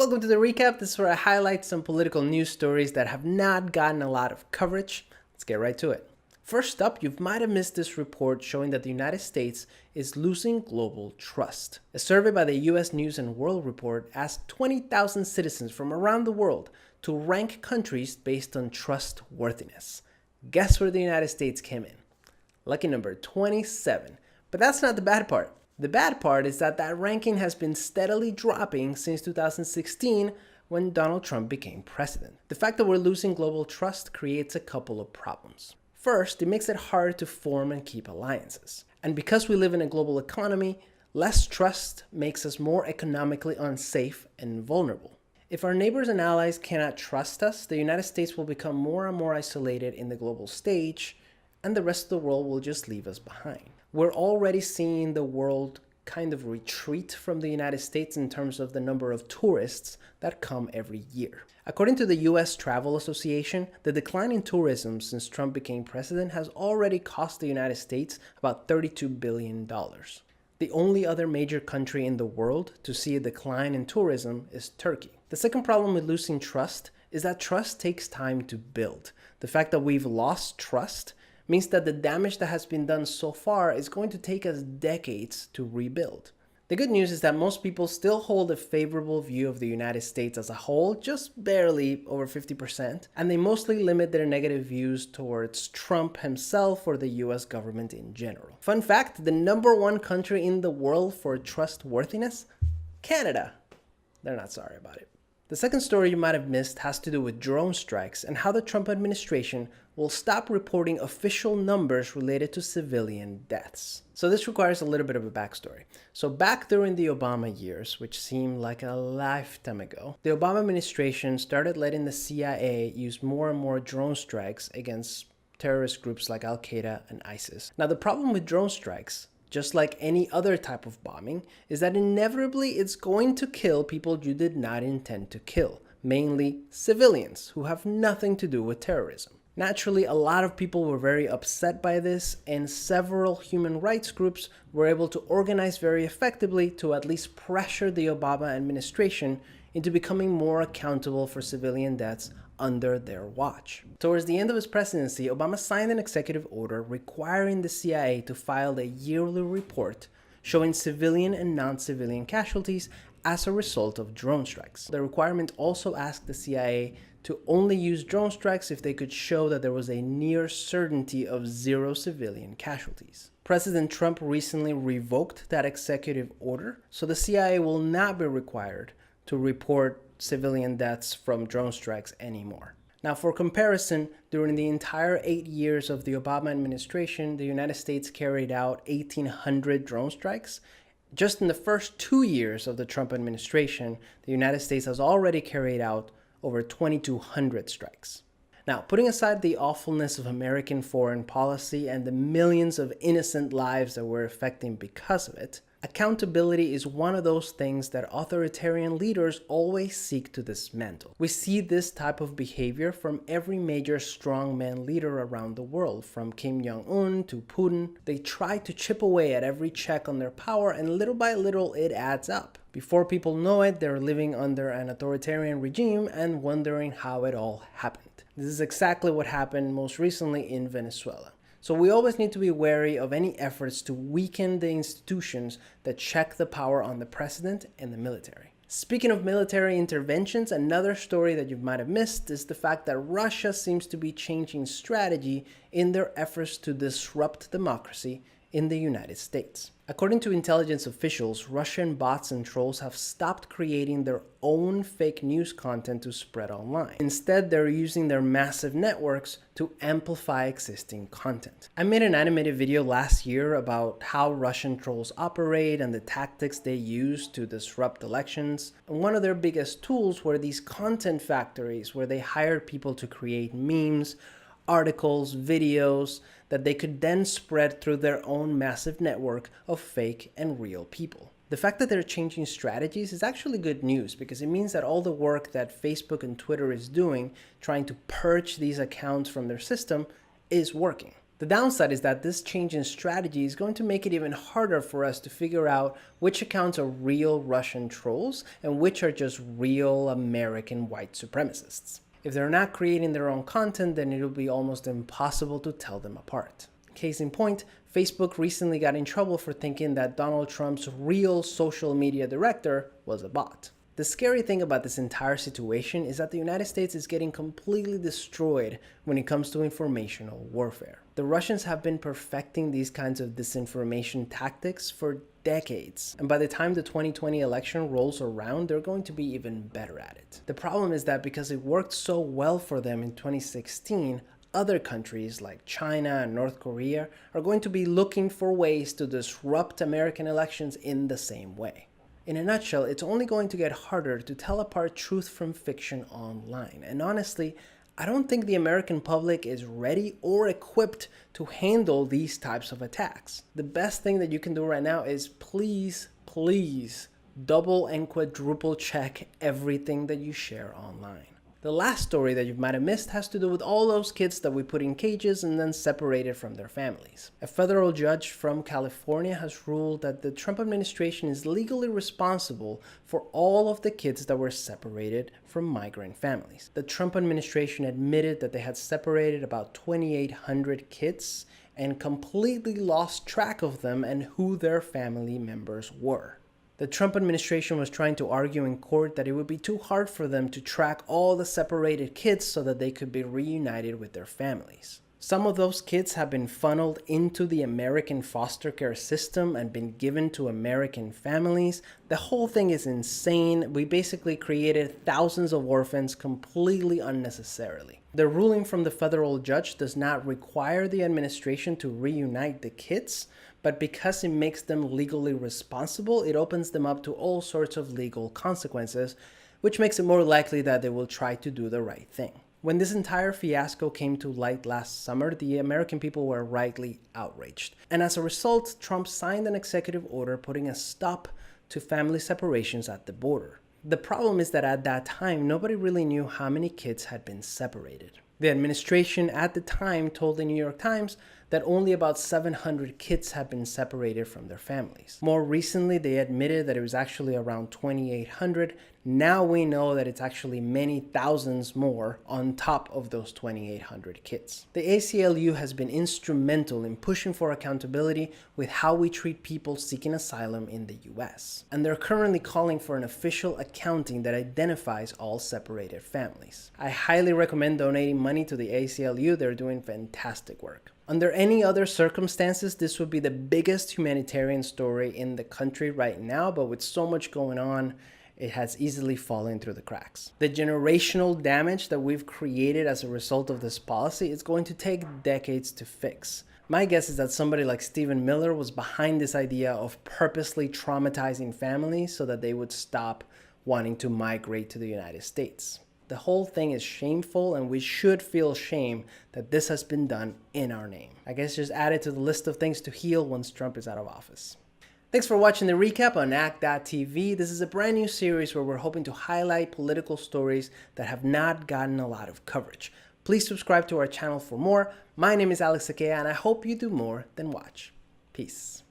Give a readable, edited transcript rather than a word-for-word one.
Welcome to the recap. This is where I highlight some political news stories that have not gotten a lot of coverage. Let's get right to it. First up, you might have missed this report showing that the United States is losing global trust. A survey by the US News and World Report asked 20,000 citizens from around the world to rank countries based on trustworthiness. Guess where the United States came in? Lucky number 27. But that's not the bad part. The bad part is that ranking has been steadily dropping since 2016 when Donald Trump became president. The fact that we're losing global trust creates a couple of problems. First, it makes it hard to form and keep alliances. And because we live in a global economy, less trust makes us more economically unsafe and vulnerable. If our neighbors and allies cannot trust us, the United States will become more and more isolated in the global stage, and the rest of the world will just leave us behind. We're already seeing the world kind of retreat from the United States in terms of the number of tourists that come every year. According to the US Travel Association, the decline in tourism since Trump became president has already cost the United States about $32 billion. The only other major country in the world to see a decline in tourism is Turkey. The second problem with losing trust is that trust takes time to build. The fact that we've lost trust means that the damage that has been done so far is going to take us decades to rebuild. The good news is that most people still hold a favorable view of the United States as a whole, just barely over 50%, and they mostly limit their negative views towards Trump himself or the US government in general. Fun fact, the #1 country in the world for trustworthiness? Canada. They're not sorry about it. The second story you might have missed has to do with drone strikes and how the Trump administration will stop reporting official numbers related to civilian deaths. So this requires a little bit of a backstory. So back during the Obama years, which seemed like a lifetime ago, the Obama administration started letting the CIA use more and more drone strikes against terrorist groups like Al-Qaeda and ISIS. Now the problem with drone strikes, just like any other type of bombing, is that inevitably it's going to kill people you did not intend to kill, mainly civilians who have nothing to do with terrorism. Naturally, a lot of people were very upset by this, and several human rights groups were able to organize very effectively to at least pressure the Obama administration into becoming more accountable for civilian deaths under their watch. Towards the end of his presidency, Obama signed an executive order requiring the CIA to file a yearly report showing civilian and non-civilian casualties as a result of drone strikes. The requirement also asked the CIA to only use drone strikes if they could show that there was a near certainty of 0 civilian casualties. President Trump recently revoked that executive order, so the CIA will not be required to report civilian deaths from drone strikes anymore. Now, for comparison, during the entire 8 years of the Obama administration, the United States carried out 1,800 drone strikes. Just in the first 2 years of the Trump administration, the United States has already carried out over 2,200 strikes. Now, putting aside the awfulness of American foreign policy and the millions of innocent lives that we're affecting because of it, accountability is one of those things that authoritarian leaders always seek to dismantle. We see this type of behavior from every major strongman leader around the world, from Kim Jong-un to Putin. They try to chip away at every check on their power, and little by little it adds up. Before people know it, they're living under an authoritarian regime and wondering how it all happened. This is exactly what happened most recently in Venezuela. So we always need to be wary of any efforts to weaken the institutions that check the power on the president and the military. Speaking of military interventions, another story that you might have missed is the fact that Russia seems to be changing strategy in their efforts to disrupt democracy in the United States. According to intelligence officials, Russian bots and trolls have stopped creating their own fake news content to spread online. Instead, they're using their massive networks to amplify existing content. I made an animated video last year about how Russian trolls operate and the tactics they use to disrupt elections. And one of their biggest tools were these content factories where they hired people to create memes, articles, videos that they could then spread through their own massive network of fake and real people. The fact that they're changing strategies is actually good news because it means that all the work that Facebook and Twitter is doing, trying to purge these accounts from their system, is working. The downside is that this change in strategy is going to make it even harder for us to figure out which accounts are real Russian trolls and which are just real American white supremacists. If they're not creating their own content, then it'll be almost impossible to tell them apart. Case in point, Facebook recently got in trouble for thinking that Donald Trump's real social media director was a bot. The scary thing about this entire situation is that the United States is getting completely destroyed when it comes to informational warfare. The Russians have been perfecting these kinds of disinformation tactics for decades, and by the time the 2020 election rolls around, they're going to be even better at it. The problem is that because it worked so well for them in 2016, other countries like China and North Korea are going to be looking for ways to disrupt American elections in the same way. In a nutshell, it's only going to get harder to tell apart truth from fiction online. And honestly, I don't think the American public is ready or equipped to handle these types of attacks. The best thing that you can do right now is please double and quadruple check everything that you share online. The last story that you might have missed has to do with all those kids that we put in cages and then separated from their families. A federal judge from California has ruled that the Trump administration is legally responsible for all of the kids that were separated from migrant families. The Trump administration admitted that they had separated about 2,800 kids and completely lost track of them and who their family members were. The Trump administration was trying to argue in court that it would be too hard for them to track all the separated kids so that they could be reunited with their families. Some of those kids have been funneled into the American foster care system and been given to American families. The whole thing is insane. We basically created thousands of orphans completely unnecessarily. The ruling from the federal judge does not require the administration to reunite the kids, but because it makes them legally responsible, it opens them up to all sorts of legal consequences, which makes it more likely that they will try to do the right thing. When this entire fiasco came to light last summer, the American people were rightly outraged. And as a result, Trump signed an executive order putting a stop to family separations at the border. The problem is that at that time, nobody really knew how many kids had been separated. The administration at the time told the New York Times that only about 700 kids had been separated from their families. More recently, they admitted that it was actually around 2,800. Now we know that it's actually many thousands more on top of those 2,800 kids. The ACLU has been instrumental in pushing for accountability with how we treat people seeking asylum in the US. And they're currently calling for an official accounting that identifies all separated families. I highly recommend donating money to the ACLU. They're doing fantastic work. Under any other circumstances, this would be the biggest humanitarian story in the country right now, but with so much going on, it has easily fallen through the cracks. The generational damage that we've created as a result of this policy is going to take decades to fix. My guess is that somebody like Stephen Miller was behind this idea of purposely traumatizing families so that they would stop wanting to migrate to the United States. The whole thing is shameful, and we should feel shame that this has been done in our name. I guess just add it to the list of things to heal once Trump is out of office. Thanks for watching the recap on act.tv. This is a brand new series where we're hoping to highlight political stories that have not gotten a lot of coverage. Please subscribe to our channel for more. My name is Alex Sakea, and I hope you do more than watch. Peace.